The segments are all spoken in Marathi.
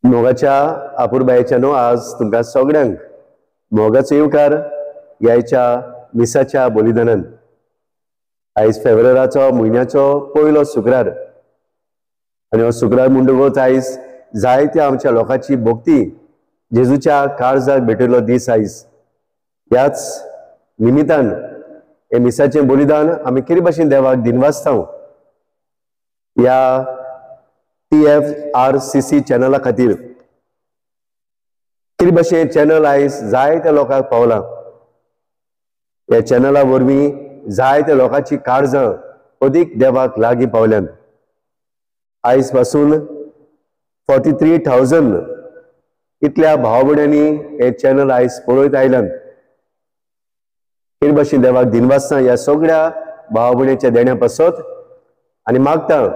मोगाच्या आपुरबायेच्या न्हू आज तुमकां सगळ्यांक मोगाचो येवकार ह्याच्या मिसाच्या बलिदानान। आयज फेब्रुवाराचो म्हयन्याचो पयलो शुक्रार आनी हो शुक्रार म्हणटकूच आयज जायत्या आमच्या लोकांची भक्ती जेजूच्या काळजाक भेटिल्लो दीस आयज। ह्याच निमित्तान हे मिसाचें बलिदान आमी कितें भाशेन देवाक दिनवासता ह्या TFRCC चॅनला खातीर कितें भाशेन चॅनल आयज जायत्या लोकांक पावला। ह्या चॅनला वरवीं जायत्या लोकांची काळजां अदीक देवाक लागीं पावल्यात। आयज पासून 43,000 इतल्या भाव भयणांनी हे चॅनल आयज पळयत आयल्यात। कितें भाशेन देवाक दिनवासता ह्या सगळ्या भाव भयणीच्या देण्या पासत आनी मागता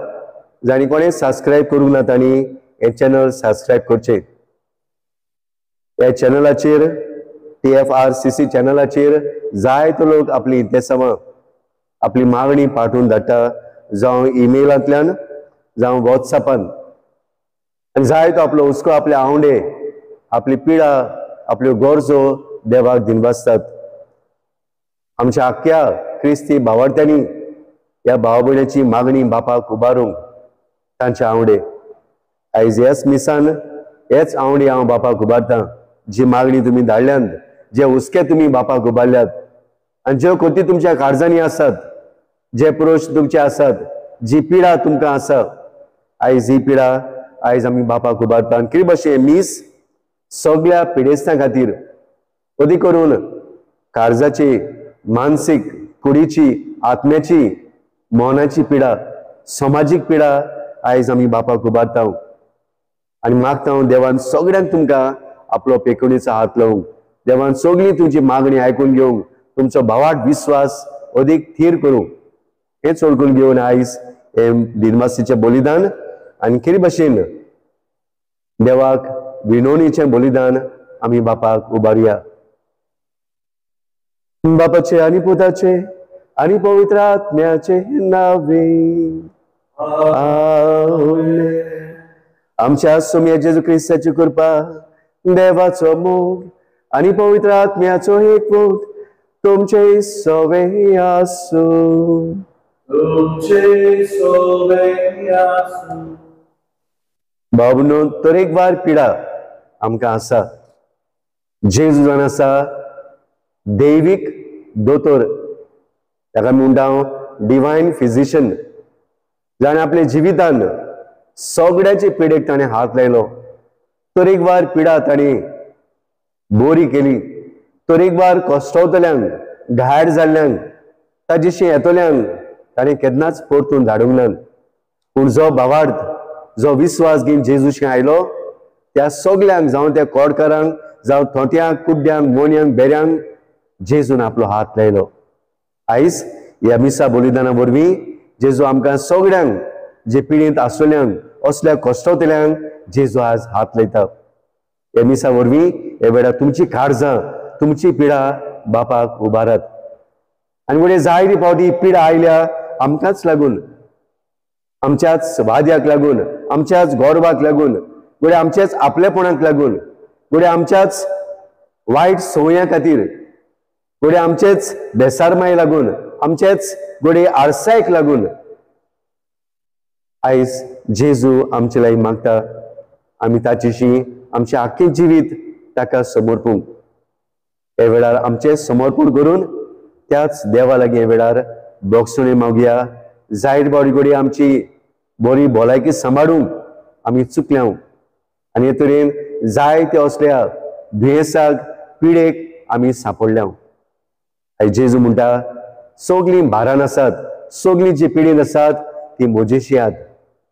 जाणी कोणें सबस्क्रायब करूंक ना तांणी हे चॅनल सबस्क्रायब करचें। ह्या चॅनलाचेर TFRCC चॅनलाचेर जायते लोक आपली इंतेसामां आपली मागणी पाठवून धाडटा, जावं ईमेलांतल्यान जावं WhatsApपान, आनी जायतो आपलो हुस्को आपले आवंडे आपली पिडा आपल्यो गरजो देवाक दिनवासतात। आमच्या आख्या क्रिस्ती भावार्थ्यांनी ह्या भाव भयणाची मागणी बापाक उबारूंक तांचे आवंडे आयज ह्याच मिसान हेच आवंडी हांव बापाक उबारतां। जी मागणी तुमी धाडल्यात, जे हुस्के तुमी बापाक उबारल्यात आनी ज्यो कोती तुमच्या काळजांनी आसात, जे प्रश्न तुमचे आसात, जी पिडा तुमकां आसा, आयज ही पिडा आयज आमी बापाक उबारता। आनी कितें भाशेन मीस सगळ्या पिडेस्तां खातीर अदी करून काळजाची, मानसीक, कुडीची, आत्म्याची, मोनाची पिडा, समाजीक पिडा आयज आमी बापाक उबारता आनी मागता देवान सगळ्यांक तुमकां आपलो पेकुणीचो हात लावंक, देवान सगळी तुमची मागणी आयकून घेवंक, तुमचो भावाट विश्वास अदीक थीर करूंक हेच ओळखून घेवन आयज हे दिनवासीचें बलिदान आनी कितें भाशेन देवाक विणवणीचें बलिदान आमी बापाक उबारया। बापाचे आनी पुताचे आनी पवित्र आत्म्याचे नावे आमेन। आमच्या सोम्या जेजू क्रिस्ताची कृपा, देवाचो मोग आनी पवित्र आत्म्याचो एकवट तुमचे सवे आसूं। भावनो तरेकवार पिडा आमकां आसा। जेजू जावन आसा दैवीक दोतोर, ताका म्हणटा हांव डिवायन फिजिशियन, जाणें आपल्या जिवितान सगळ्याचे पिडेक ताणें हात लायलो। तरेकवार पिडा ताणें बरी केली, तरेकवार कश्टवतल्यांक, घायर जाल्ल्यांक, ताजेशी येतल्यांक ताणें केन्नाच परतून धाडूंक ना। पूण जो भावार्थ, जो विश्वास घेवन जेजूशी आयलो, त्या सगळ्यांक, जावं त्या कोडकारांक, जावं थोट्यांक, कुड्ड्यांक, मोन्यांक, बेऱ्यांक जेजून आपलो हात लायलो। आयज ह्या मिसा बलिदाना वरवीं जेजू आमकां सगळ्यांक, जे पिडींत आसलेल्यांक, असल्या कश्टवतल्यांक जेजू आज हात लायता। ह्या मिसा वरवीं हे वेळार तुमची काळजां, तुमची पिडा बापाक उबारात। आनी फुडें जायती फावटी पिडा आयल्या आमकांच लागून, आमच्याच वाद्याक लागून, आमच्याच गोरवाक लागून, फुडें आमच्याच आपलेपणाक लागून, फुडें आमच्याच वायट संवयां खातीर, फुडें आमचेच बेसारमाय लागून, आमचेच फुडें आळसायेक लागून आयज जेजू आमचे लागीं मागता आमी ताचेशी आमचें आख्खें जिवीत ताका समर्पूंक। हे वेळार आमचें समर्पण करून त्याच देवा लागीं हे वेळार बोगसणे मागुया। जायत बावडी घडी आमची बरी भलायकी सांबाळूंक आमी चुकल्या आनी हे तरेन जायते असल्या दुयेंसाक, पिडेक आमी सांपडल्या। आयज जेजू म्हणटा सगळीं भारान आसात, सगळीं जी पिडेन आसात ती म्हजेशी यात,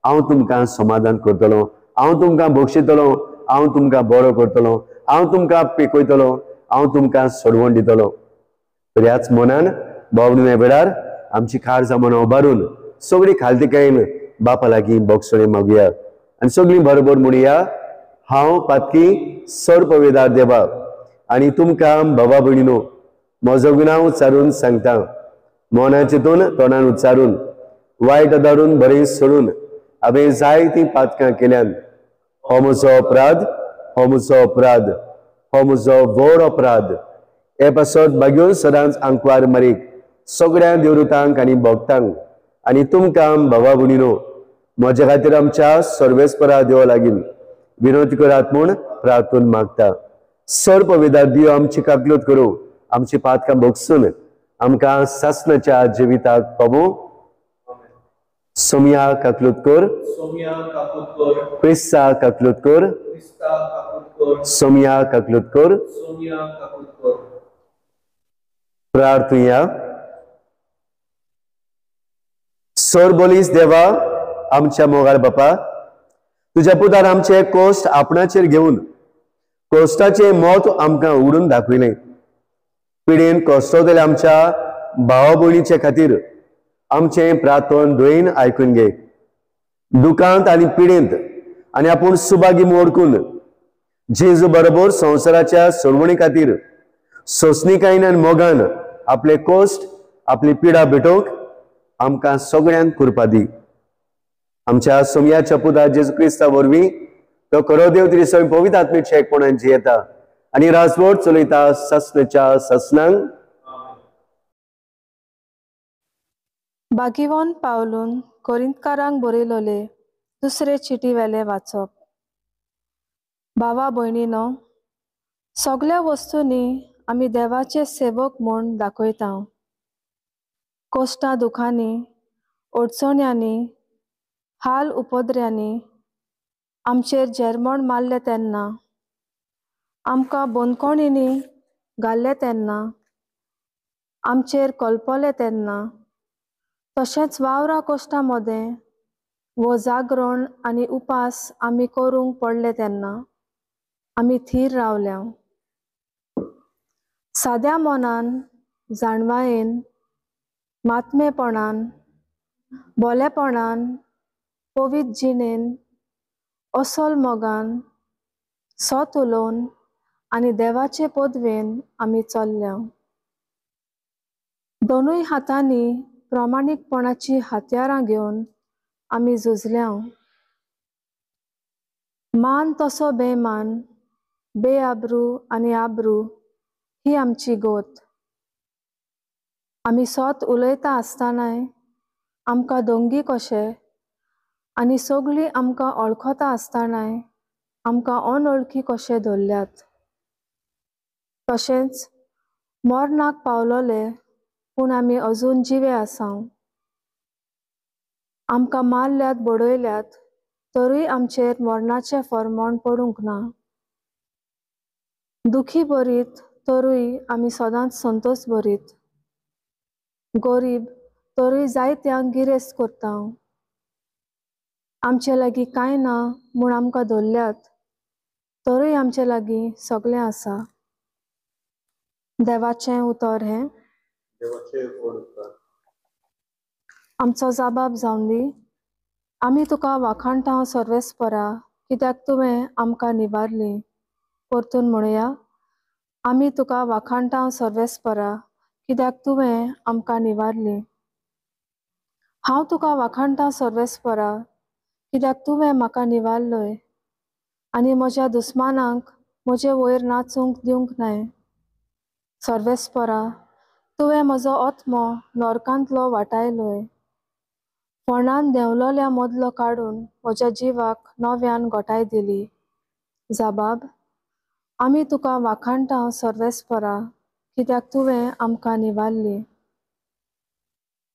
हांव तुमकां समाधान करतलो, हांव तुमकां बक्षितलो, हांव तुमकां बरो करतलो, हांव तुमकां पेकयतलो, हांव तुमकां सोडवण दितलो। तर ह्याच मनान बावडून हे वेळार आमची काळजां मनां उबारून सगळीं खालतिकायेन बापा लागीं बोगसणे मागुया आनी सगळीं बरोबर म्हणुया, हांव पातकी सर्पवेदार देवा आनी तुमकां बाबा भयणीनो म्हजो गुनांव उच्चारून सांगता। मोना चिंतून तोंडान उच्चारून, वायट दारून बरें सोडून हांवें जायतीं पातकां केल्यान हो म्हजो अपराध, हो म्हजो अपराध, हो म्हजो व्हड अपराध. हे पासत बागेवन सदांच आंकवार मारीक सगळ्या देवदूतांक आनी भक्तांक आनी तुमकां भावा भयणीनो म्हज्या खातीर आमच्या सर्वेस्परा देवा लागीं विनंती करात म्हूण प्रार्थून मागता. सर पवित्र देव आमची काकलूत करूं, आमची पातकां भोगसून आमकां सासणाच्या जिविताक पावूं. सोम्या काकलूत कर, क्रिस्ता काकलूत कर, सोम्या काकलूत कर. प्रार्थुया. सर बोलीस देवा आमच्या मोगाळ बापा, तुझ्या पुतान आमचे कोश्ट आपणाचेर घेवन कोश्टाचे मोत आमकां उडून दाखविलें. पिडेन कोश्टोतल्या आमच्या भावा भयणीचे खातीर आमचे प्रार्थन धोईन आयकून घे. दुखांत आनी पिडेंत आनी आपूण सुभागी मोडकून जेजू बरोबर संवसाराच्या सोडवणी खातीर सोंसणीकायेन आनी मोगान आपले कोश्ट आपली पिडा भेटोवंक आमकां सगळ्यांक कृपा दी. आमच्या सोम्याच्या पुता जेजू क्रिस्ता वरवीं तो खरो देव तरी सगळे पवित्र आत्मेच्या एकपणान जियेता आनी राजवट चलयता ससनाच्या ससनांक. बागीवन पावलून कोरिंतकारांक बरयलोले दुसरे चिटी वेले वाचप. भावा भयणीनो, सगळ्या वस्तूंनी आमी देवाचे सेवक म्हूण दाखयता. कोश्टा दुखांनी, अडचण्यांनी, हाल उपद्र्यांनी आमचेर जेरमोण मारले तेन्ना, आमकां बंदकोणींनी घाल्ले तेन्ना, आमचेर कलपले तेन्ना, तशेंच वावरा कोश्टा मदें वो जागरण आनी उपास आमी करूंक पडले तेन्ना आमी थीर रावल्या. साद्या मनान, जाणवायेन, मातमेपणान, बोलेपणान, पवित्र जिणेन, असल मोगान, सोत उलोवन आनी देवाचे पदवेन आमी चल्ल्या. दोनूय हातांनी प्रामाणीकपणाची हात्यारां घेवन आमी झुजल्या. मान तसो बेमान, बेआब्रू आनी आब्रू ही आमची गोत. आमी सोत उलयता आसतनाय आमकां दोंगी कशे आनी सगळीं आमकां वळखता आसतनाय आमकां अनवळखी कशे धरल्यात. तशेंच मरणाक पावलोले पूण आमी अजून जिवे आसां. आमकां मारल्यात, बडयल्यात, तरूय आमचेर मरणाचें फर्मोण पडूंक ना. दुखी बरीत, तरूय आमी सदांच संतोश बरीत. गरीब, तरूय जायत्यांक गिरेस्त करता. आमचे लागीं कांय ना म्हूण आमकां धरल्यात, तरूय आमचे लागीं सगळें आसा. देवाचें उतर हें. आमचो जबाब जावन दी. आमी तुका वाखाणटा सर्वेस्परा, कित्याक तुवें आमकां निबारली. परतून म्हणुया, आमी तुका वाखाणटा सर्वेस्परा, कित्याक तुवें आमकां निबारली. हांव तुका वाखाणटा सर्वेस्परा, कित्याक तुवें म्हाका निबारलोय आनी म्हज्या दुस्मानांक म्हजे वयर नाचूंक दिवंक नाय. सर्वेस्परा, तुवें म्हजो आत्मो नरकांतलो वाटायलोय. फोंडान देंवलोल्या मदलो काडून म्हज्या जिवाक नव्यान घोटाय दिली. जबाब, आमी तुका वाखाणटा सर्वेस्परा, कित्याक तुवें आमकां निबारली.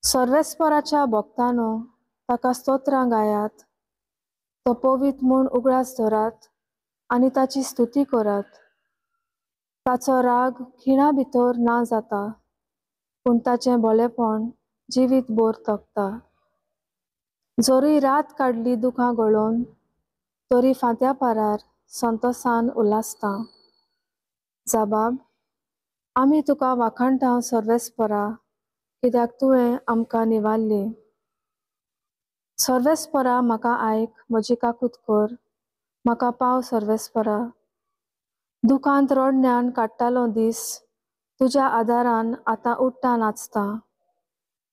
सर्वेस्पराच्या भक्तांनो, ताका स्तोत्रां गायात. तो पवित्र म्हूण उगडास धरात आनी ताची स्तुती करात. ताचो राग खिणा भितर ना जाता, पूण ताचें भलेपण जिवीत भर तगता. जोरी रात काडली दुखां गळोवन, तरी फांत्या पारार संतोसान उलासता. जबाब, आमी तुका वाखाणटा सर्वेस्परा, कित्याक तुवें आमकां निबारली. सर्वेस्परा, म्हाका आयक, म्हजी काकूत कर, म्हाका पाव सर्वेस्परा. दुखांत रडण्यान काडटालो दीस, तुज्या आदारान आतां उठ्ठा नाचता.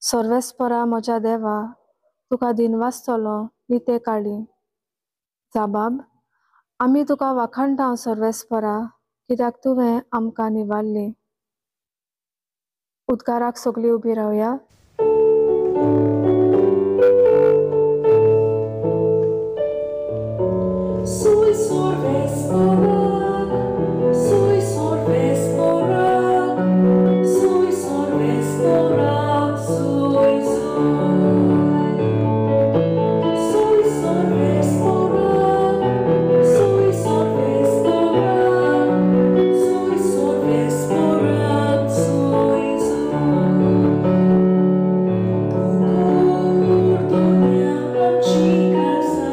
सर्वेस्परा, म्हज्या देवा, तुका दिनवासतलो निते काळी. जबाब, आमी तुका वाखाणटा सर्वेस्परा, कित्याक तुवें आमकां निवारली. उद्गाराक सगळीं उबी रावया. Sui sorvesporak, sui sorvesporak, sui sorvesporak, sui sui sorvesporak, sui sorvesporak, sui sorvesporak, sui Kurdonia anchikasa.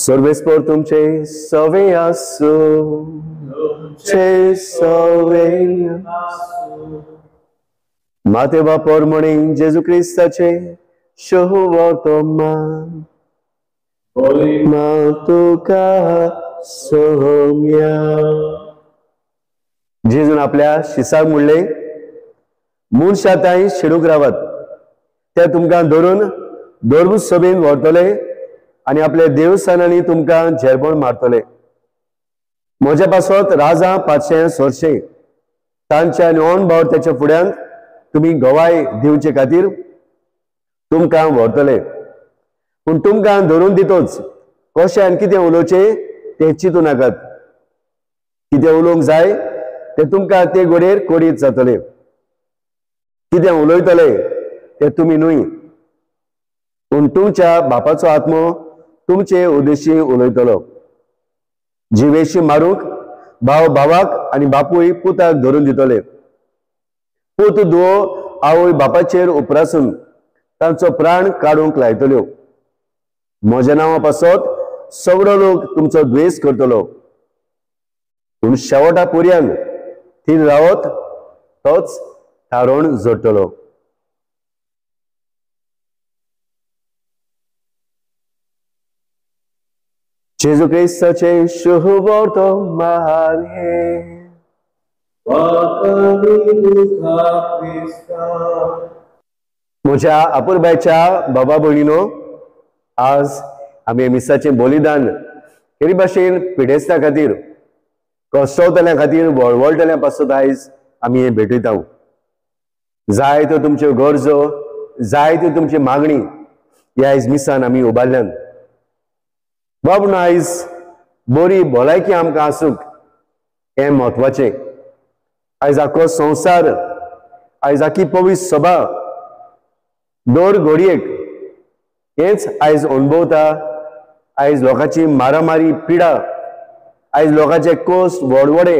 सर्वेस्पर तुमचे सवे आसो, तुमचे सवे माते बापर म्हणे जेजू क्रिस्ताचे शोवर्तमान तुका सोम्या. जेजून आपल्या शिसाक म्हणले मनशाताय शेडूक रावत, ते तुमकां धरून धर्म सभेन व्हरतले आणि आपल्या देवस्थानांनी तुमकां झेरपण मारतले. म्हज्या पासत राजा पातशे सोरशे तांच्या नोंद भाव त्याच्या फुड्यान तुम्ही गवाय दिवचे खातीर तुमकां व्हरतले. पूण तुमकां धरून दितोच कशें आनी कितें उलोवचें तें चिंतू नाकात. कितें उलोवंक जाय तें तुमकां ते घडयेर कोडीत जातले. कितें उलयतले तें तुमी न्हय, पूण तुमच्या बापाचो आत्मो तुमचे उद्देशी उलयतलो. जिवेशी मारूंक भाव भावाक आनी बापूय पुताक धरून दितले. पूत धुवो आवय बापाचेर उपरासून तांचो प्राण काडूंक लायतल्यो. म्हज्या नांवा पासत सगळो लोक तुमचो द्वेस करतलो, पूण शेवटा पर्यंत थीर रावत तोच थारोवन जोडटलो. जेजू क्रिस्ताचे शुभवर्तमान हे म्हज्या आपुरबायच्या बाबा भयणीनो, आज आमी मिसाचे बलिदान केरी भाशेन पिडेस्तां खातीर कश्टवतल्या खातीर वळवळटल्या पासत आयज आमी हे भेटयता. जाय त्यो तुमच्यो गरजो, जाय त्यो तुमची मागणी ह्या आयज मिसान आमी उबारल्यान. बाबून आयज बरी भलायकी आमकां आसूंक हें म्हत्वाचें. आयज आख्खो संवसार, आयज आख्खी पवित्र सभा दर घडयेक हेच आयज अणभवता. आयज लोकांची मारामारी पिडा, आयज लोकांचे कोस्ट व्हडवडे,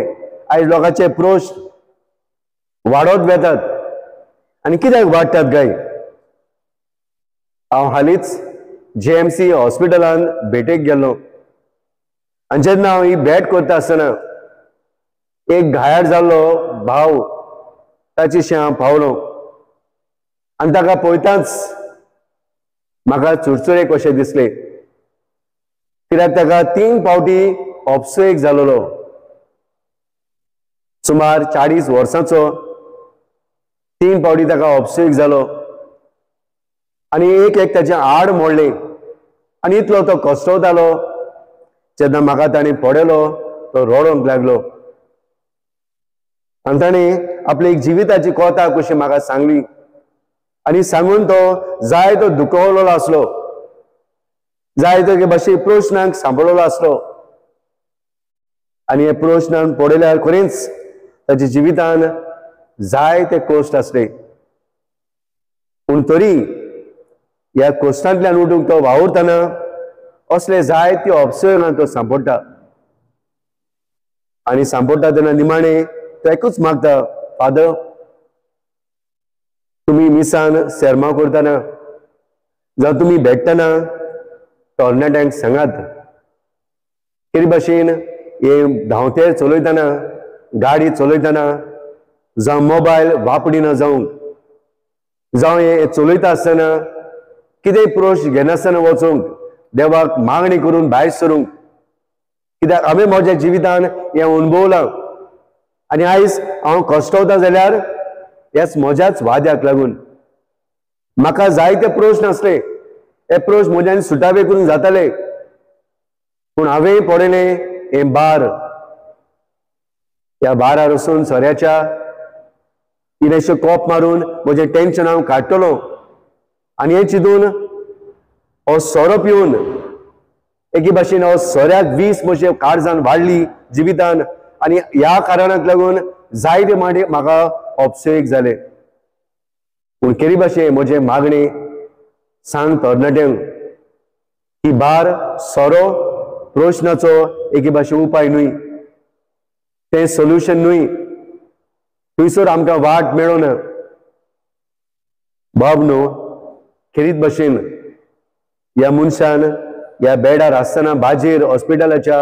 आयज लोकांचे प्रश्न वाडत वेतात. आनी कित्याक वाडटात काय? हांव हालींच JMC हॉस्पिटलान भेटेक गेल्लो आनी जेन्ना हांव ही भेट करता आसतना एक घायाळ जाल्लो भाव ताचे शी हांव पावलो आनी ताका पळयताच म्हाका चुरचुरे कशे दिसले. कित्याक ताका 3 फावटी ऑप्सोएक जाल्लो, सुमार 40 वर्सांचो 3 फावटी ताका ऑप्सोएक जालो आनी एक ताचें हाड मोडलें आनी इतलो तो कश्टवतालो. जेन्ना म्हाका ताणें पळयलो तो रडोंक लागलो आनी ताणें आपली एक जिविताची कथा कशी म्हाका सांगली आनी सांगून तो जाय तो दुखवलेलो आसलो, जाय तो भाशेन प्रश्नांक सांपळलेलो आसलो आनी हे प्रश्नांक पळयल्यार खरेंच ताच्या जिवितान जाय ते कश्ट आसले. पूण तरी ह्या कोश्टांतल्यान उठूंक तो वावुरतना असले जायते ऑब्सर्वांक तो सांपडटा आनी सांपडटा तेन्ना निमाणे तो एकूच मागता, फादर तुम्ही मिसान सेर्मा करतना जावं तुम्ही भेटतना तरणाट्यांक सांगात कितें भाशेन हे धांवते चलयतना गाडी चलयतना जावं मोबायल वापरिना जावंक जावं हे चलयता आसतना कितेंय प्रोश घेनासतना वचूंक देवाक मागणी करून भायर सरूंक, कित्याक हांवें म्हज्या जिवितान हें अणभवलां आनी आयज हांव कश्टवता जाल्यार ह्याच म्हज्याच वाद्याक लागून म्हाका जायते प्रश्न आसले, हे प्रश्न म्हज्यान सुटावे करून जाताले, पूण हांवें पळयलें हें बार, ह्या बारार वचून सोऱ्याच्या इल्लेशें कोप मारून म्हजें टेन्शन हांव काडटलों आनी हें चिंतून हो सोरो पिवन एके भाशेन हो सोऱ्याक वीस म्हजे काळजान वाडली जिवितान आनी ह्या कारणाक लागून जायते माटी म्हाका ऑब्सेक जाले। पूण केरी भाशेन म्हजे मागणी सांग तरणाट्यांक ही बार सोरो प्रश्नाचो एके भाशेन उपाय न्हय, तें सोल्युशन न्हय, थंयसर आमकां वाट मेळोना। बाब न्हू खेरीत भाशेन ह्या मनशान ह्या बेडार आसतना बाजेर हॉस्पिटलाच्या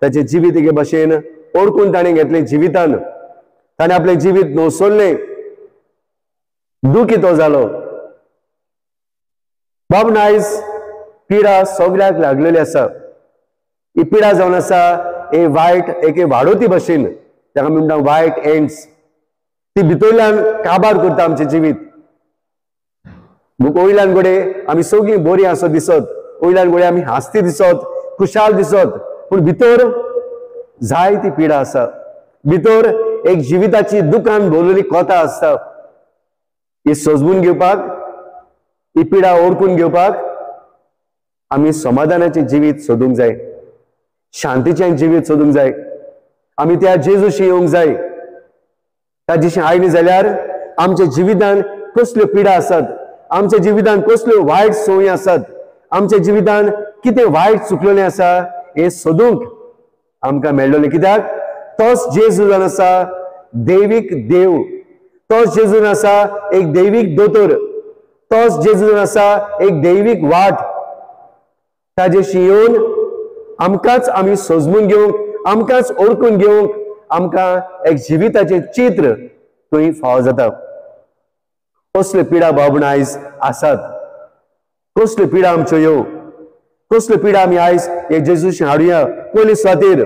ताचें जिवीत एके भाशेन ओळखून ताणें घेतलें जिवितान, ताणें आपलें जिवीत न्हवसोल्लें, दुखी तो जालो। बाबन आयज पिडा सगळ्याक लागलेली आसा, ही पिडा जावन आसा हे वायट एके वाडोवती भाशेन, ताका आमी म्हणटा वायट एंड्स, ती भितरल्यान काबार करता आमचें जिवीत। वयल्यान घोडे आमी सगळीं बरीं आसत दिसत, वयल्यान घोडे आमी हांसती दिसत, खुशाल दिसत, पूण भितर जायती पिडा आसा, भितर एक जिविताची दुकान भरलेली कोता आसता। ही सजवून घेवपाक, ही पिडा ओळखून घेवपाक आमी समाधानाचें जिवीत सोदूंक जाय, शांतीचें जिवीत सोदूंक जाय, आमी त्या जेजूशी येवंक जाय। ताजेशी आयली जाल्यार आमच्या जिवितान कसल्यो पिडा आसात, आमच्या जिवितान कसल्यो वायट संवय आसात, आमच्या जिवितान कितें वायट चुकलेलें आसा हें सोदूंक आमकां मेळटलें। कित्याक तोच जेजू जावन आसा दैवीक देव, तोच जेजून आसा एक दैवीक दोतोर, तोच जेजून आसा एक दैवीक वाट। ताजेशी येवन आमकांच आमी सजमून घेवंक, आमकांच ओळखून घेवंक आमकां एक जिविताचें चित्र थंय फाव जाता। कसल्यो पिडा बाबून आयज आसात, कसल्यो पिडा आमच्यो येवं, कसल्यो पिडा आमी आयज एक जेजूशी हाडुया पयली सुवातेर।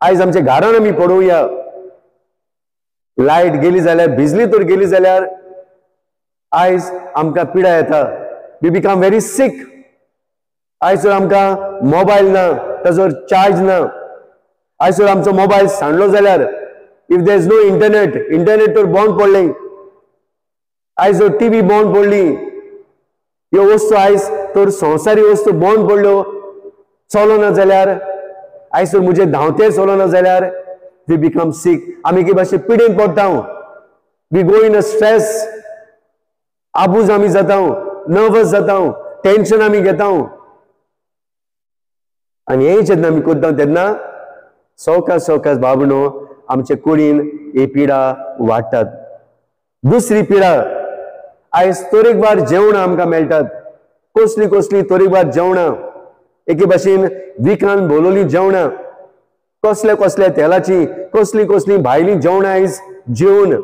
आयज आमच्या घरान आमी पळोवया, लायट गेली जाल्यार, बिजली तर गेली जाल्यार आयज आमकां पिडा येता, वी बिकम व्हेरी सीक। आयज जर आमकां मोबायल ना, ताचो चार्ज ना, आयज जर आमचो मोबायल सांडलो जाल्यार, if there is no internet, internet तर बंद पडलें, आयज जर टीव्ही बंद पडली, ह्यो वस्तू आयज तर संवसारी वस्तू बंद पडल्यो, चलोना जाल्यार, आयज जर म्हजे धांवते चलोना जाल्यार वी बिकम सीक, आमी के भाशेन पिडेन पडटा, we go in a stress, आबूज आमी जाता, नर्वस जाता, टेन्शन आमी घेता, आनी हें जेन्ना आमी करता तेन्ना सवकास सवकास बाबणो आमचे कुडीन ही पिडा वाडटात। दुसरी पिडा, आयज तरेकवार जेवणां आमकां मेळटात, कसली कसली तरेकवार जेवणां, एके भाशेन विकान भरलेलीं जेवणां, कसल्या कसल्या तेलाची, कसली कसली भायलीं जेवणां आयज जेवन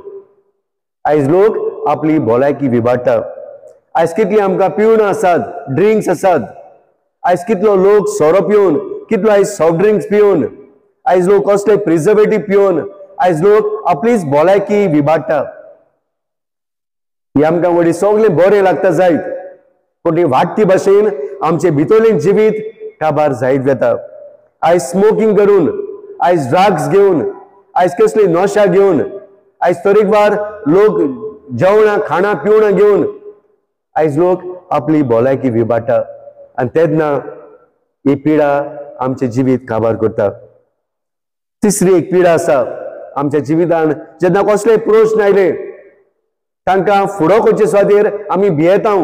आयज लोक आपली भलायकी विबाडटा। आयज कितली आमकां पिवणां आसात, ड्रिंक्स आसात, आयज कितलो लोक सोरो पिवन, कितलो आयज सॉफ्ट ड्रिंक्स पिवन, आयज लोक कसले प्रिझर्वेटिव्ह पिवन आयज लोक आपलीच भलायकी विबाडटा। ही आमकां वडी सगळें बरें लागता जायत, पूण ती वाडटी भाशेन आमचे भितरलें जिवीत काबार जायत वता। आयज स्मोकिंग करून, आयज ड्रग्स घेवन, आयज कसली नशा घेवन, आयज तरेकवार लोक जेवणां खाणां पिवणां घेवन आयज लोक आपली भलायकी विबाडटा, आनी तेन्ना ही पिडा आमचे जिवीत काबार करता। तिसरी एक पिडा आसा आमच्या जिवितान, जेन्ना कसलेय प्रश्न आयले, तांकां फुडो करचे सुवातेर आमी भियेता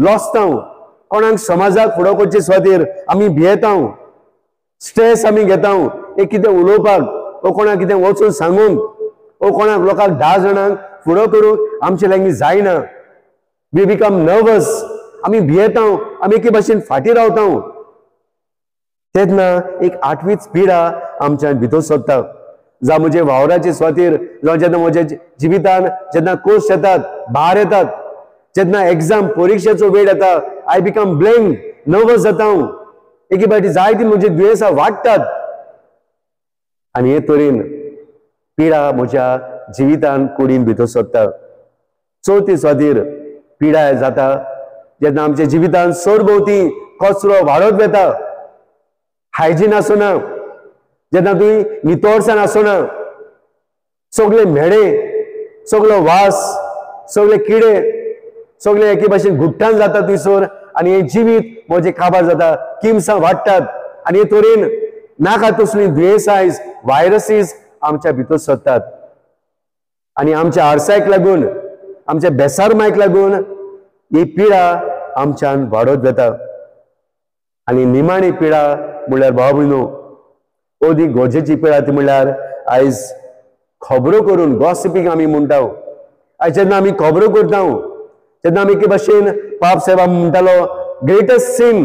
लॉस्ता कोणाक समाजाक फुडो करचे सुवातेर आमी भियेता स्ट्रेस आमी घेता एक कितें उलोवपाक ओ कोणाक कितें वचून सांगूंक ओ कोणाक लोकांक 10 जाणांक फुडो करूंक आमचे लागीं जायना वी बिकम नर्वस आमी भियेता आमी एके भाशेन फाटीं रावता तेन्ना एक आठवीच पिडा आमच्यान भितर सोदता जावं म्हजे वावराचे सुवातेर जावं जेन्ना म्हज्या जिवितान जेन्ना कोर्स येतात भार येतात जेन्ना एग्जाम परिक्षेचो वेळ येता आय बिकम ब्लँक नर्वस जाता एके फावटी जायतीं म्हजी दुयेंसां वाडटात आनी हे तरेन पिडा म्हज्या जिवितान कुडीन भितर सोदता चवथी सुवातेर पिडा जाता जेन्ना आमच्या जिवितान सरभोवती कचरो वाडत वता हायजीन आसना जेन्ना तुवें नितळसाण आसना सगळे मेडे सगळो वास सगळे किडे सगळे एके भाशेन घुट्टान जाता थंयसर आनी हे जिवीत म्हजें काबार जाता किमसां वाडटात आनी हे तरेन नाका तसलीं दुयेंसां व्हायरसीस आमच्या भितर सोदतात आनी आमच्या आरसायक लागून आमच्या बेसारमायक लागून ही पिडा आमच्यान वाडत वता आनी निमाणी पिडा म्हणल्यार भाव भयणो ओदीक गरजेची पिडा ती म्हणल्यार आयज खबरो करून गॉसिपींग आमी म्हणटा आयज जेन्ना आमी खबरो करता जेन्ना आमी एके भाशेन पाप सेवा म्हणटालो ग्रेटस्ट सीन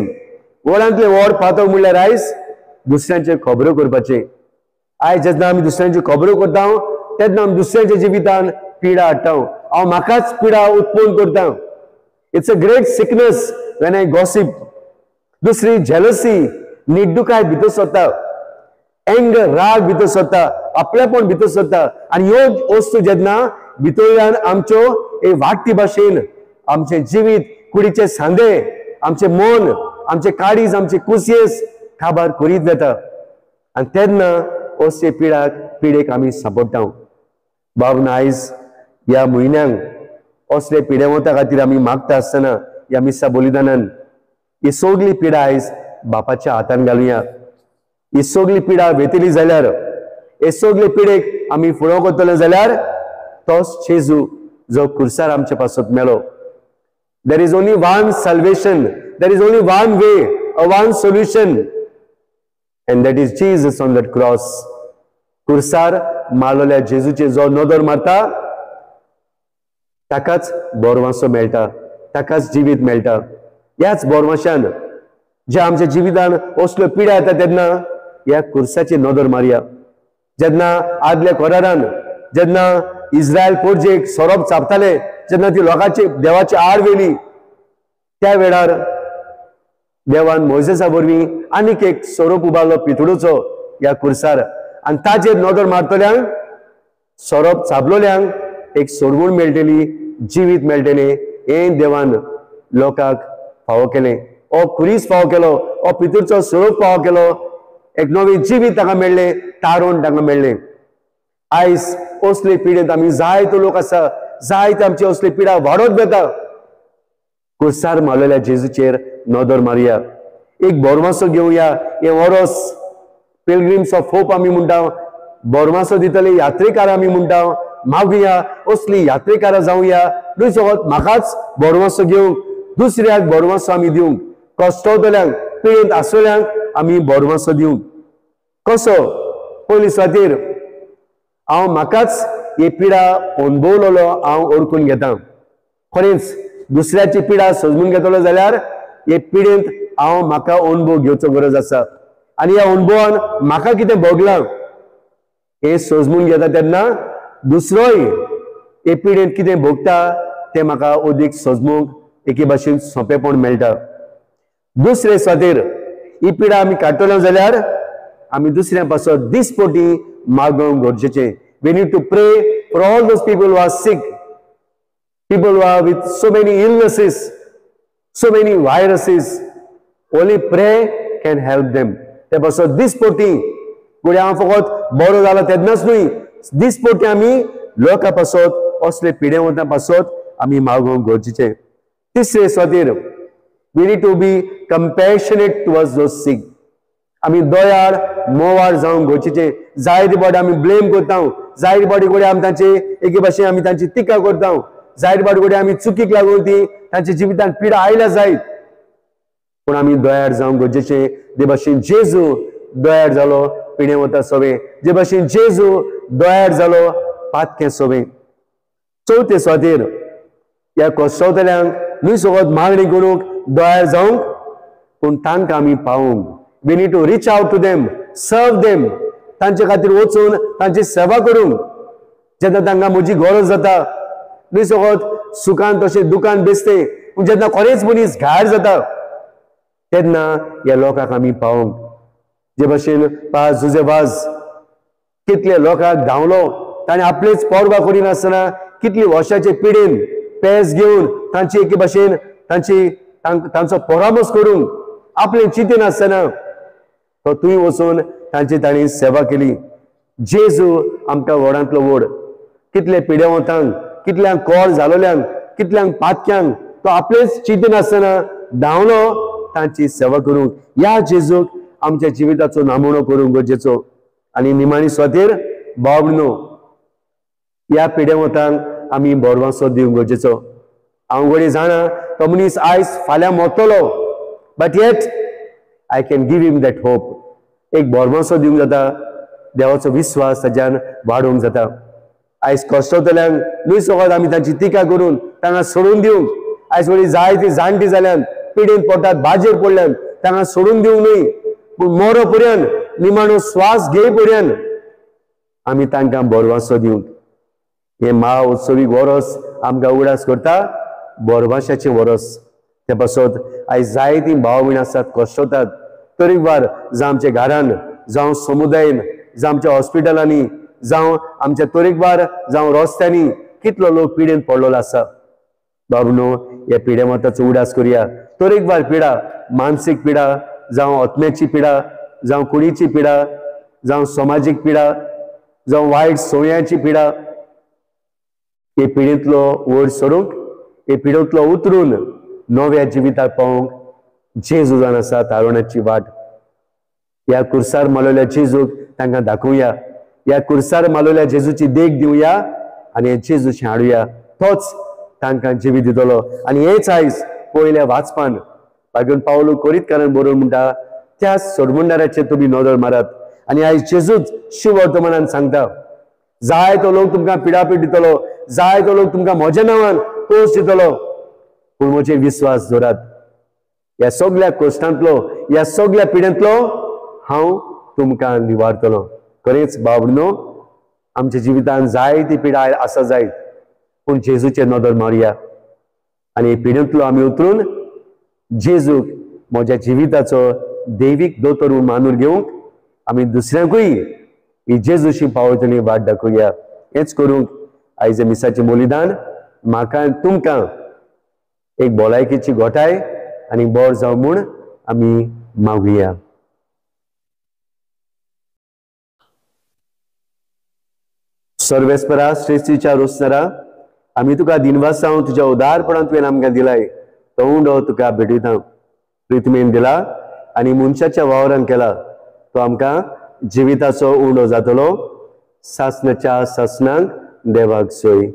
व्हडांतले व्हड पातक म्हणल्यार आयज दुसऱ्यांचे खबरो करपाचे आयज जेन्ना आमी दुसऱ्यांच्यो खबरो करता तेन्ना आमी दुसऱ्यांच्या जिवितान पिडा हाडटा हांव म्हाकाच पिडा उत्पन्न करता it's a great sickness when I gossip दुसरी जेलसी निड्डुकाय भितर सोदता एंगर राग भितर सोदता आपलेपण भितर सोदता आनी ह्यो वस्तू जेन्ना भितरल्यान आमच्यो हे वाडटी भाशेन आमचे जिवीत कुडीचे सांदे आमचे मन आमचे काळीज आमचे कुसयेस काबार करीत वता आनी तेन्ना असले पिडेक आमी सांपडटा बाबन आयज ह्या म्हयन्यांक असले पिडेवंता खातीर आमी मागता आसतना ह्या मिसा बलिदानान ही सगळी पिडा आयज बापाच्या हातान घालुया ही सगळी पिडा वेतली जाल्यार हे सगळे पिडेक आमी फुडो करतले जाल्यार तोच जेजू जो खुर्सार आमचे पासत मेलो there is only one salvation there is only one way a one solution and that is Jesus on that cross खुर्सार मारलेल्या जेजूचे जो नदर मारता ताकाच बोरवांसो मेळटा ताकाच जिवीत मेळटा ह्याच बोरवांशान जे आमच्या जिवितान असल्यो पिडा येता तेन्ना ह्या खुर्साची नदर मारया जेन्ना आदल्या कोरारान जेन्ना इस्रायल पोरजेक सोरोप चापताले जेन्ना ती लोकांची देवाची आड वेली त्या वेळार देवान मोजेसा वरवीं आनीक एक सोरोप उबारलो पितळूचो ह्या खुर्सार आनी ताचेर नदर मारतल्यांक सोरोप चाबलोल्यांक एक सोडवण मेळटली जिवीत मेळटलें हे देवान लोकांक फावो केलें ओ खुरीस फावो केलो ओ पितूरचो सोरोप फावो केलो एक नवे जिवीत ताका मेळ्ळें तारण ताका मेळ्ळें आयज असले पिडेंत आमी जायतो लोक आसा जायते आमची असली पिडा वाडत वता खुर्सार मारलेल्या जेजूचेर नदर मारया एक बोरमासो घेवया हे वरोस पिलग्रिम्स ऑफ होप आमी म्हणटा बोरमासो दितले यात्रेकार आमी म्हणटा मागुया असली यात्रेकारां जावया म्हाकाच बोरमासो घेवंक दुसऱ्याक बोरमासो आमी दिवंक कश्टवतल्यांक पिडेंत आसलेल्यांक आमी बोरमासो दिवंक कसो पयली सुवातेर हांव म्हाकाच ही पिडा अणभवलेलो हांव ओळखून घेता खरेंच दुसऱ्याची पिडा समजून घेतलो जाल्यार हे पिडेंत हांव म्हाका अणभव घेवचो गरज आसा आनी ह्या अणभवान म्हाका कितें भोगलां हे समजून घेता तेन्ना दुसरोय हे पिडेंत कितें भोगता तें म्हाका अदीक समजूंक एके भाशेन सोंपेपण मेळटा दुसरे सुवातेर ही पिडा आमी काडटलो जाल्यार आमी दुसऱ्या पासत दिसपोटी मागोवंक गरजेचें वी नीड टू प्रे for all those people who are sick people who are with so many illnesses, so many viruses. Only prayer can help them. ते पासत दिसपोटी फुडें हांव फकत बरो जाला तेन्नाच न्हय दिसपोटी आमी लोकां पासत असले पिडेवंतां पासत आमी मागोवंक गरजेचें तिसरे सुवातेर we need to be compassionate towards those sick. आमी दयाळ मोवाळ जावंक गरजेचें जायते फावटी आमी ब्लेम करता जायते फावटी आमी तांचे एके भाशेन आमी तांची टिका करता जायत बाडगोडे आमी चुकीक लागून ती तांच्या जिवितांत पिडा आयल्या जायत, पूण आमी दोयार जावंक गरजेचें. जे भाशेन जेजू दोयार जालो पिणे वता सोवे, जे भाशेन जेजू दोयार जालो पातकें सोवे. चवथे सुवातेर ह्या कोश्टवतल्यांक न्हय सोबत मागणी करूंक दोयार जावंक, पूण तांकां आमी पावूंक. We need to reach out to them, serve them. तांचे खातीर वचून तांची सेवा करूंक. जेन्ना तांकां म्हजी गरज जाता, न्हय सोबत सुखान तशें दुखान बेसते, पूण जेन्ना खरेंच मनीस घायर जाता तेन्ना ह्या लोकांक आमी पावूंक. जे भाशेन पाज जुजेबाज कितले लोकांक धांवलो, ताणें आपलेच पोरबा करिनासतना कितली वर्साचे पिडेन पेज घेवन तांची एके भाशेन तांचो परामर्श करूंक आपलें चिंतिनासतना तो तुंय वचून तांची ताणें सेवा केली. जेजू आमकां व्हडांतलो व्हड. कितले पिडेवंतांक, कितल्यांक कॉल जालोल्यांक, कितल्यांक पातक्यांक तो आपलेच चिंतिनासतना धांवलो तांची सेवा करूंक. ह्या जेजूक आमच्या जिविताचो नामणो करूंक गरजेचो. आनी निमाणी सुवातेर भाव भयणो, ह्या पिडेवंतांक आमी बोरवांसो दिवंक गरजेचो. हांव घडी जाणा तो मनीस आयज फाल्यां मरतलो, but yet I can give him that hope. एक बोरवांसो दिवंक जाता, देवाचो विश्वास ताच्यान वाडोवंक जाता. आयज कोश्टवतल्यांक न्हय सोबत आमी तांची टिका करून तांकां सोडून दिवंक. आयज वळी जायतीं जाणटी जाल्यान पिडेन पडटात, बाजेर पडल्यान तांकां सोडून दिवंक न्हय, पूण मरो पर्यंत, निमाणो श्वास घेय पर्यंत आमी तांकां बोरवांसो दिवंक. हे महाउत्सवीक वरस आमकां उगडास करता, बोरवांशाचें वरस. ते पासत आयज जायतीं भाव भयण आसात, कोश्टवतात. तरेकवार जावं आमच्या घरान, जावं समुदायान, जावं आमच्या हॉस्पिटलांनी, जावं आमच्या तरेकवार जावं रस्त्यांनी कितलो लोक पिडेन पडलेलो आसा. बाबनो, ह्या पिडेमताचो उडास करया. तरेकवार पिडा, मानसीक पिडा, जावं आत्म्याची पिडा, जावं कुडीची पिडा, जावं समाजीक पिडा, जावं वायट संवयांची पिडा, हे पिडेंतलो वयर सरूंक, हे पिडेंतलो उतरून नव्या जिविताक पावूंक जेजू जावन आसा तारुण्याची वाट. ह्या कुर्सार मारलेल्या जेजूक तांकां दाखोवया. ह्या कुर्सार मारलेल्या जेजूची देख दिवया आनी हे जेजूशी हाडुया. तोच तांकां जिवी दितलो. आनी हेच आयज पयल्या वाचपान भाग्योन पावलू करीत कारण बरोवन म्हणटा, त्या सोडमंडाराचेर तुमी नदर मारात. आनी आयज जेजूच शिव वर्तमानान सांगता, जाय तो लोक तुमकां पिडापीड दितलो, जाय तो लोक तुमकां म्हज्या नांवान तोस दितलो, पूण म्हजेर विश्वास दवरात. ह्या सगळ्या कोश्टांतलो, ह्या सगळ्या पिड्यांतलो हांव तुमकां निवारतलो. खरेंच बाबनो, आमच्या जिवितांत जायती पिडा आसा जायत, पूण जेजूचेर नदर मारया आनी पिड्यांतलो आमी उतरून जेजूक म्हज्या जिविताचो दैवीक दोतोर म्हूण मानून घेवंक आमी दुसऱ्यांकूय ही जेजूशी पावयतली वाट दाखोवया. हेच करूंक आयज मिसाचें बलिदान म्हाका आनी तुमकां एक भलायकेची घोटाय आनी बोर जावं म्हूण आमी मागुया. सर्वेस्परा श्रेष्ठीच्या रोसनारा आमी तुका दिनवास हांव तुज्या उदारपणान तुवें आमकां दिलाय, तो उंडो तुका भेटयता. प्रितमेन दिला आनी मनशाच्या वावरान केला, तो आमकां जिविताचो उंडो जातलो. सासणाच्या सासणांक देवाक सोय.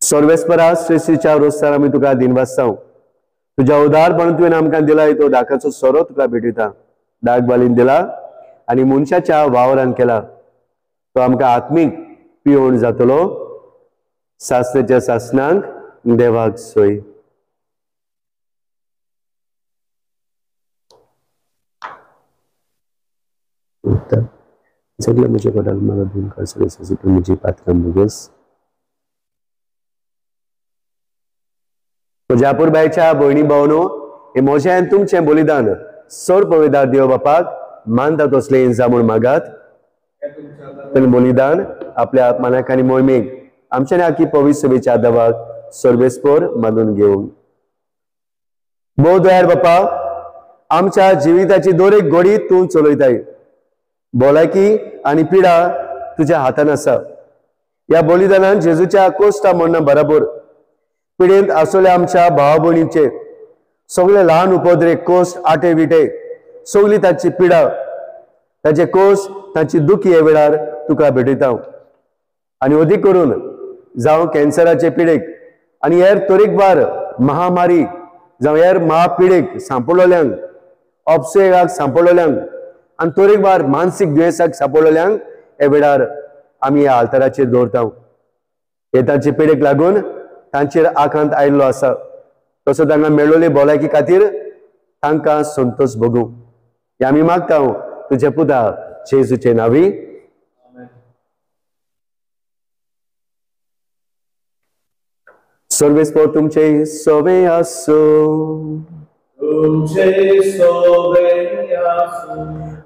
सर्वेस्परा श्रेष्ठीच्या रोसार आमी तुका दिनवास जावं. तुज्या उदारपणान तुवें आमकां दिलाय, तो दाखाचो सोरो तुका भेटयता. दाग बालीन दिला आनी मनशाच्या वावरान केला, तो आमकां आत्मीक पिवण जातलो. सासणाच्या सासणांक देवाक सोय. सगळे म्हजे कोटाल म्हाका धुवन काड सगळे म्हजी पातकां बुगस. म्हज्या पुरबायच्या भयणी भावनो, हे म्हजें आनी तुमचें बलिदान सर पवित्र देव बापाक मानता तसलें इंजा म्हूण मागात. बलिदान आपल्या मनाक आनी मोहिमेक आमच्या नाकी पवित्र सभेच्या देवाक सर्वेस्पर मानून घेवंक. भोव दयाळ बापा, आमच्या जिविताची दर एक घडी तूं चलयताय. भलायकी आनी पिडा तुज्या हातान आसा. ह्या बलिदानान जेजूच्या कोश्टा मरणा बराबर पिडेंत आसलेल्या आमच्या भाव भयणींचे सगळे ल्हान उपद्रेक कोस्ट आटे विटे सगळी ताची पिडा ताचे कोस ताची दुख हे वेळार तुका भेटयता आनी अदीक करून जावं कॅन्सराचे पिडेक आनी हेर तरेकवार महामारी जावं हेर महापिडेक सांपडलेल्यांक अपसेगाक सांपडलेल्यांक आनी तरेकवार मानसीक दुयेंसाक सांपडलेल्यांक हे वेळार आमी ह्या आल्ताराचेर दवरता हे तांचे पिडेक लागून तांचेर आकांत आयिल्लो आसा तसो तांकां मेळ्ळोले भलायकी खातीर तांकां संतोश भोगूं हे आमी मागता तुजे पुता जेजूचे नांवी सर्वेस्पर तुमचे सोबे आसूं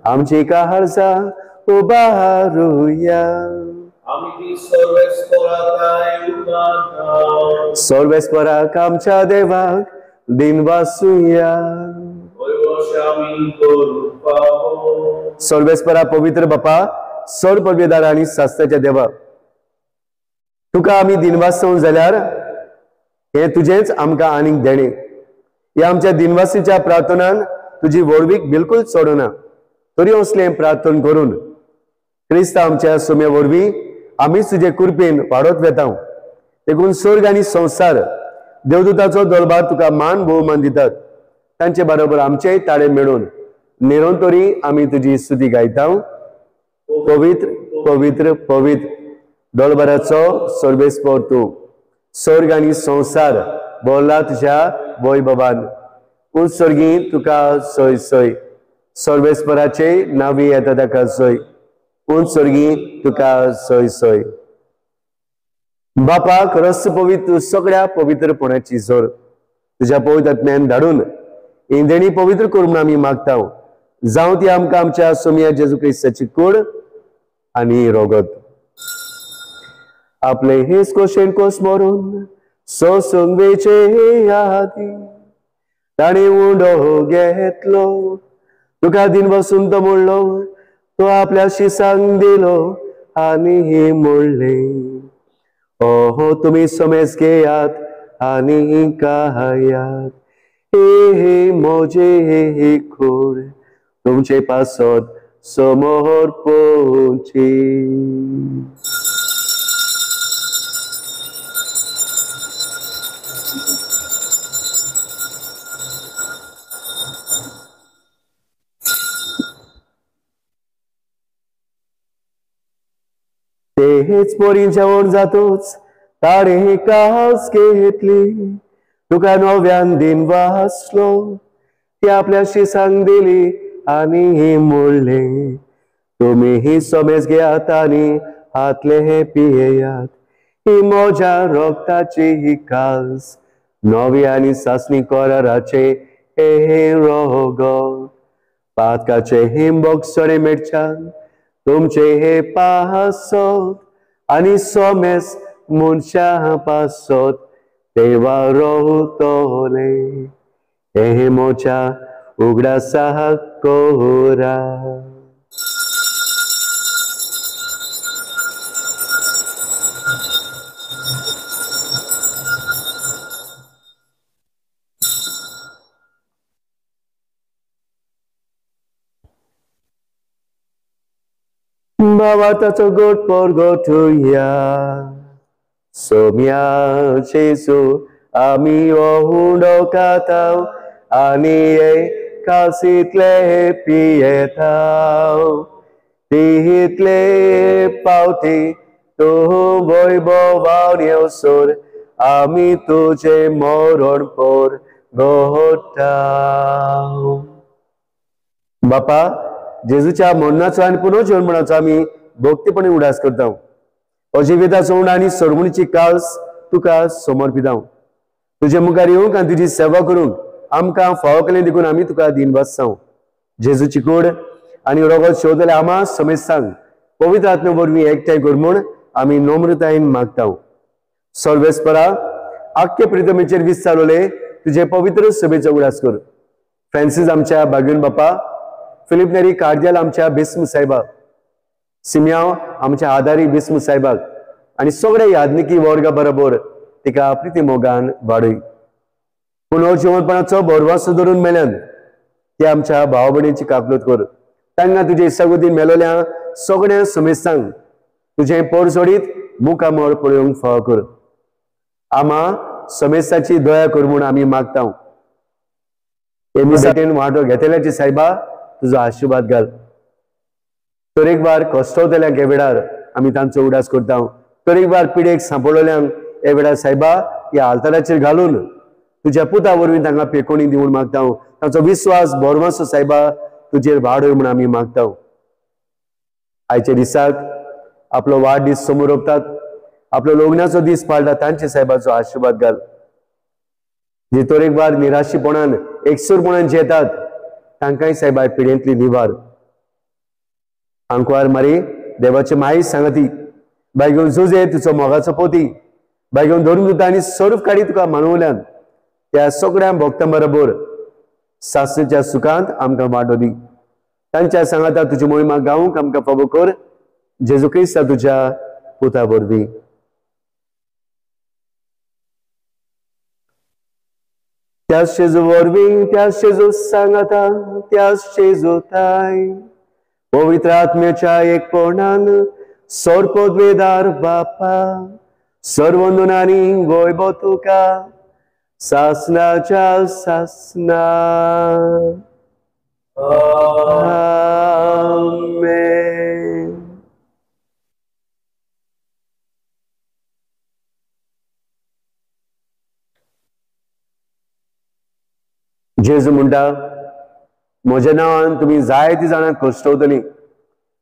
आमची काळजा उबारुया सर्वेस्पराक आमच्या देवाक दिनवासुया सर्वेस्परा पवित्र बापा सर पवित्र आनी शास्त्राच्या देवा तुका आमी दिनवासूं जाल्यार हे तुजेच आमकां आनीक देणे ह्या आमच्या दिनवासीच्या प्रार्थनान तुजी वळवीक बिलकुल सोडना तरी असलें प्रार्थना करून क्रिस्त आमच्या सोम्या वरवीं आमी तुजे कृपेन वाडत वेता देखून स्वर्ग आनी संसार देवदूताचो दरबार तुका मान भोवमान दितात तांचे बरोबर आमचेय ताळे मेळून निरंतरी आमी तुजी स्तुती गायता पवित्र पवित्र पवित्र दरबाराचो सर्वेस्पर तूं स्वर्ग आनी संसार बोल्ला तुज्या वैभवान उत्सर्गी तुका सय सय सर्वेस्पराचे नांवी येता ताका सय उत्सर्गी तुका सय सय बापाक रस पवित्र सगळ्या पवित्रपणाची जोर तुज्या पवित्र आत्म्यान धाडून इंदेणी पवित्र करून आमी मागता जावं ती आमकां आमच्या सोम्या जेजू क्रिस्ताची कूड आनी रोगत आपले हेच कोशेन कोस मरून सोसंगेचे यादी ताणे उंडो घेतलो तुका दिन बसून तो म्हणलो तो आपल्या शिसांक दिलो आनी म्हणले ओहो तुम्ही समेज घेयात आनी खायात हे मोजे हे खोर तुमचे पासत समोर पोची तेच पोरी जेवण जातोच ताडे कास घेतली तुका नव्यान दिन वाचलो ती आपल्या शिसांक दिली आनी म्हणले तुम्ही ही समेज घेयात आनी हातले हे पियेयात ही म्हज्या रोगताची ही कास नवी आनी सासणी कराराचे हे रोग पातकाचे हिंबोक सडे मिरच्यान तुमचे हे पासत आनी सोमेस मनशा पासत तेवा रोवतले हे मोच्या उगडासा कोरा बाबा ताचो गोट पर गोठुया सोम्या जेजू आमी ओहुंडो खाताव आनी कासितले पियेताव तितले पावटी तूं वैभवान येवसोर आमी तुजे मरण पर गोठाव बापा जेजूच्या मरणाचो आनी पुनर्जन्माचो आमी भक्तीपणे उडास करता अजिविताचो उंड आनी सरमणीची काल्स तुका समर्पिता तुजे मुखार येवंक आनी तुजी सेवा करूंक आमकां फावो केलें देखून आमी तुका दिनवास जावं जेजूची कूड आनी रोगत शोधले आमा समेस्तांक पवित्र आत्मे वरवीं एकठांय कर म्हूण आमी नम्रतायेन मागता सर्वेस्परा आख्खे प्रितमेचेर विस्तारले तुजे पवित्र सभेचो उडास कर फ्रांसीस आमच्या बागून बापा फिलिप नेरी कार्दियाल आमच्या बिस्म साहेबा सिमियाव आमच्या आदारी बिस्म साहेबाक आणि सगळे यादनिकी वर्गा बरोबर तिका प्रिती मोगान वाडय. पूण हो जिवनपणाचो बोरवासो धरून मेल्यान ते आमच्या भाव भयणीची काकलूत कर. तांकां तुजे सगोदीन मेलोल्या सगळ्या समेस्तांक तुझे पोर सोडीत मुखामोळ पळोवंक फाव कर. आमा समेस्ताची दया कर म्हूण आमी मागता. हे मिसाटेन वांटो घेतल्याची सायबा तुजो आशिर्वाद घाल. तरेकवार कश्टवतल्यांक हे वेळार आमी तांचो उडास करता. तरेकवार पिडेक सांपळल्यांक हे वेळार सायबा ह्या आल्ताराचेर घालून तुज्या पुता वरवीं तांकां पेकोणी दिवून मागता. तांचो विश्वास बोरमासो सायबा तुजेर वाडय म्हूण आमी मागता. आयच्या दिसाक आपलो वाडदीस समोर ओंपतात, आपलो लग्नाचो दीस पाळटा तांचे सायबाचो आशिर्वाद घाल. जे तरेकवार निराशीपणान एकसूरपणान जेतात तांकांय सायबा पिडेंतली निवार. आंकवार मारी देवाचे माई सांगती बाय घेवन झुजे तुजो मोगाचो पोती बाय घेवन धरून दिता आनी सर्व काडी तुका मानवल्यान त्या सगळ्या भक्तां बरोबर सासणेच्या सुखांत आमकां वांटो दी. तांच्या सांगाता तुजी मोहिमा गावूंक आमकां फावो कर. जेजू क्रिस्ता तुज्या पुता वरवीं. त्याच जेजू वरवीं त्याच जेजू सांगाता त्याच जेजू ताय पवित्र आत्म्याच्या एकपणान सर्वपदवेदार बापा सर्वंदनांनी गोयबो तुका सासणाच्या सासना. आमेन. जेजू म्हणटा म्हज्या नांवान तुमी जायती जाणां कश्टवतलीं.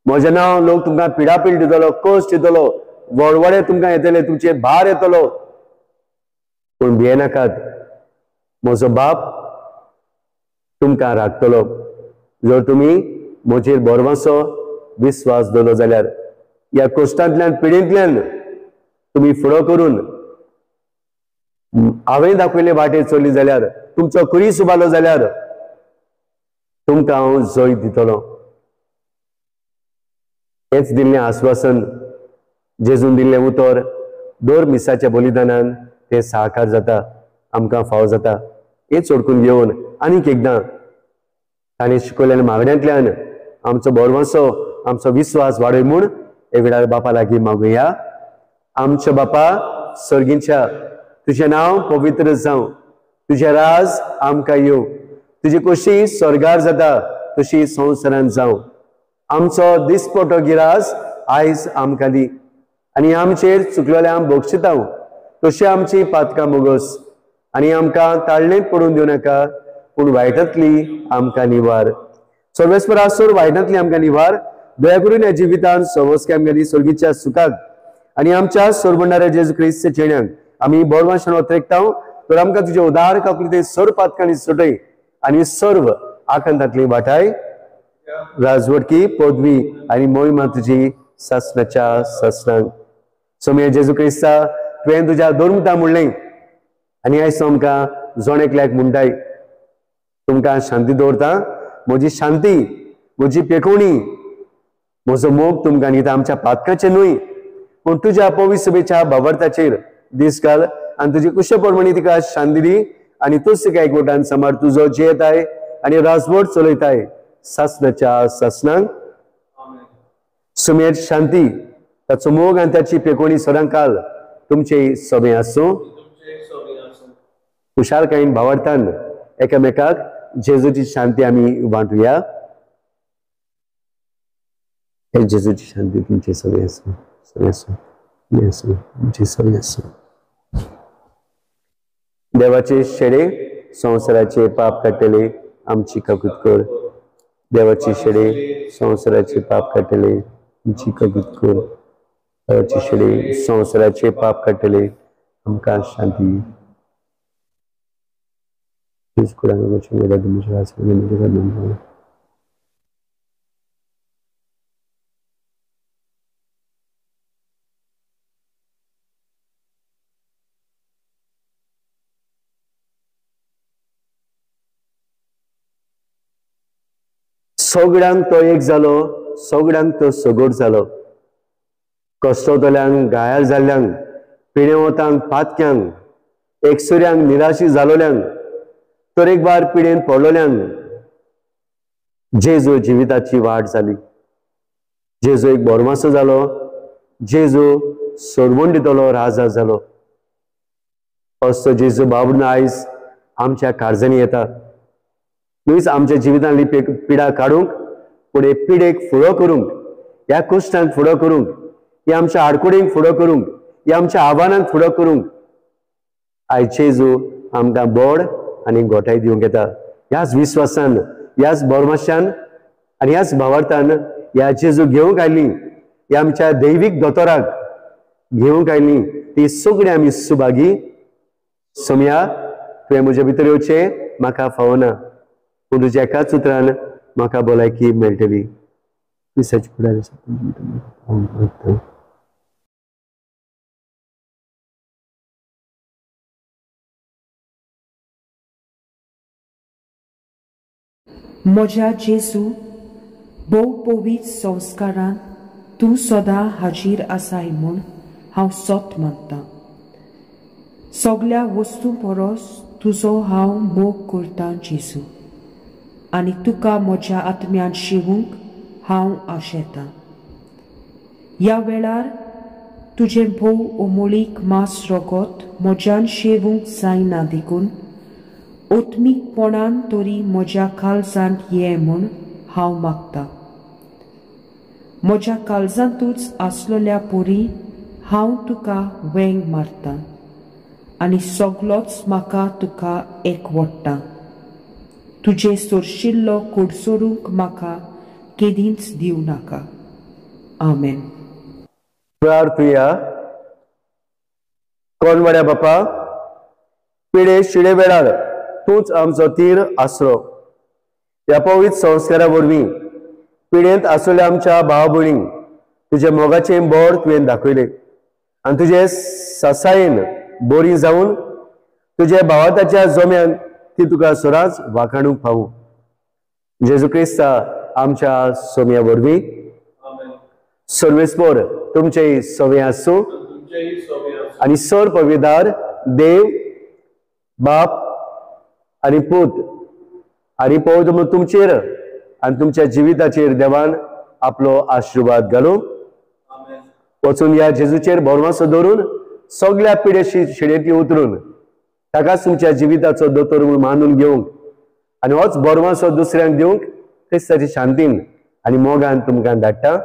म्हजें नांव लोक तुमकां पिडापीड दितलो, कश्ट दितलो, वळवळे तुमकां येतले, तुमचेर भार येतलो. पूण भियेनाकात, म्हजो बाप तुमकां राखतलो. जर तुमी म्हजेर बोरवासो विश्वास दवरलो जाल्यार ह्या कश्टांतल्यान पिडेंतल्यान तुमी फुडो करून हांवें दाखयले वाटेर चल्ली जाल्यार तुमचो कुरीस उबालो जाल्यार तुमकां हांव जय दितलो. हेच दिल्लें आश्वासन जेजून दिल्लें उतर दर मिसाच्या बलिदानान ते साकार जाता, आमकां फाव जाता. हेच ओळखून घेवन आनीक एकदां ताणें शिकयलेल्या मागण्यांतल्यान आमचो बोरवासो आमचो विश्वास वाडय म्हूण हे वेळार बापा लागीं मागुया. आमच्या बापा सर्गीच्या तुजें नांव पवित्र जावं, तुजें राज आमकां येवं, तुजी कशी स्वर्गार जाता तशी संवसारांत जावं. आमचो दिसपटो गिरास आयज आमकां दी आनी आमचेर चुकलेल्यांक बक्षिता तशी आमची पातकां मोगस आनी आमकां ताळणेंत पडून दिवं नाका पूण वायटांतली आमकां निवार. सर्वेस्परा सोर वायटांतली आमकां निवार. दया करून ह्या जिवितांत सवस्के आमकां दी सर्गीच्या सुखाक आनी आमच्या सोरबंडाऱ्या जेजू क्रिस्ताच्या चेड्यांक आमी बोरवाशण ओतरेकता. तर आमकां तुजे उदार काकुलीते सर्व पातकांनी सुटय आनी सर्व आखंतांतली वाटाय राजवटकी पदवी आनी मोहिमा तुजी सासणाच्या सासणांक. सोम्या जेजू क्रिस्ता तुवें तुज्या धर्मता म्हणलें आनी आयज आमकां जोण एकल्याक म्हणटाय तुमकां शांती दवरता. म्हजी शांती, म्हजी पेखवणी, म्हजो मोग तुमकां दिता. आमच्या पातकाचेर न्हय पूण तुज्या पवित्र सभेच्या भावार्थाचेर दीस घाल आनी तुजी कुशळप्रमाणे तिका शांती दी आनी तूच तिका एकवटान सांबाळ. तुजो जेताय आनी राजवट चलयताय सासणाच्या सासणांक. सुमेर शांती, ताचो मोग आनी ताची पेखवणी सदांकाल तुमचे सभे आसूं. खुशालकायेन भावार्थान एकामेकाक जेजूची शांती आमी वांटुया. हे जेजूची शांती तुमचे सगळे आसूं, सगळे आसूं, मी आसूं, तुमचे सगळे आसूं. देवाचे शेडे संवसाराचे पाप काडटले आमची काकूत कर. देवाचे शेडे संवसाराचे पाप काडटले आमची काकूत कर. देवाचे शेडे संवसाराचे पाप काडटले आमकां शांती. सगळ्यांक तो एक जालो, सगळ्यांक तो सगोट जालो. कश्टवतल्यांक, घायाळ जाल्ल्यांक पिणेवतांक पातक्यांक एकसुऱ्यांक निराशी जालोल्यांक तरेकवार पिडेन पडलोल्यांक जेजू जिविताची वाट जाली. जेजू एक बोरमासो जालो. जेजू सोडवून दितलो राजा जालो. असो जेजू बाबून आयज आमच्या काळजांनी येता. नुयच आमच्या जिवितांतली पिडा काडूंक फुडें पिडेक फुडो करूंक, ह्या कश्टांक फुडो करूंक, ह्या आमच्या आडकुडेंक फुडो करूंक, ह्या आमच्या आव्हानांक फुडो करूंक आयज जेजू आमकां बोड आनी गोठाय दिवंक येता. ह्याच विश्वासान, ह्याच बोरमाश्यान आनी ह्याच भावार्थान ह्या जेजू घेवंक आयली, ह्या आमच्या दैवीक दोतोराक घेवंक आयली ती सगळीं आमी सुभागी. सोम्या, तुवें म्हजे भितर येवचें म्हाका फावना, पूण तुज्या एकाच उतरान म्हाका भलायकी मेळटली. विसाची फुडारी म्हज्या जेजू भोव पवित्र संस्कारान तूं सदां हाजीर आसाय म्हूण हांव सोत मानतां. सगळ्या वस्तू परस तुजो हांव मोग करतां जेजू, आनी तुका म्हज्या आत्म्यान शिवूंक हांव आशेतां. ह्या वेळार तुजें भोव अमोलीक मास रगत म्हज्यान शेवूंक जायना देखून ओत्मीकपणान तरी म्हज्या काळजांत ये म्हूण हांव मागतां. म्हज्या काळजांतूच आसलोल्या पोरी हांव तुका वेंग मारतां आनी सगळोच म्हाका तुका एकवडटा. तुजे सोरशिल्लो कुडसोरूंक म्हाका केदींच दिवं नाका. आमेन. प्रार्थुया. कोणवड्या बापा, पिडे शिडे वेळार तूंच आमचो तीर आसरो. ह्या पवित्र संस्कारा वरवीं पिडेंत आसलेल्या आमच्या भाव भयणींक तुजे मोगाचें बोड तुवें दाखयलें आनी तुजे ससायेन बरी जावन तुज्या भावाताच्या जोम्यान ती तुका सदांच वाखाणूंक फावूं. जेजू क्रिस्ता आमच्या सोम्या वरवीं सर्वेस्पोर तुमचेय सोवे आसूं आनी सर पवित्रार देव बाप आनी पूत आनी पवित्र तुमचेर आनी तुमच्या जिविताचेर देवान आपलो आशिर्वाद घालूं. वचून ह्या जेजूचेर बोरमासो दवरून सगळ्या पिडे शिडेंतली उतरून ताकाच तुमच्या जिविताचो दोतोर म्हूण मानून घेवंक आनी होच बोरमासो दुसऱ्यांक दिवंक क्रिस्ताची शांतीन आनी मोगान तुमकां धाडटा.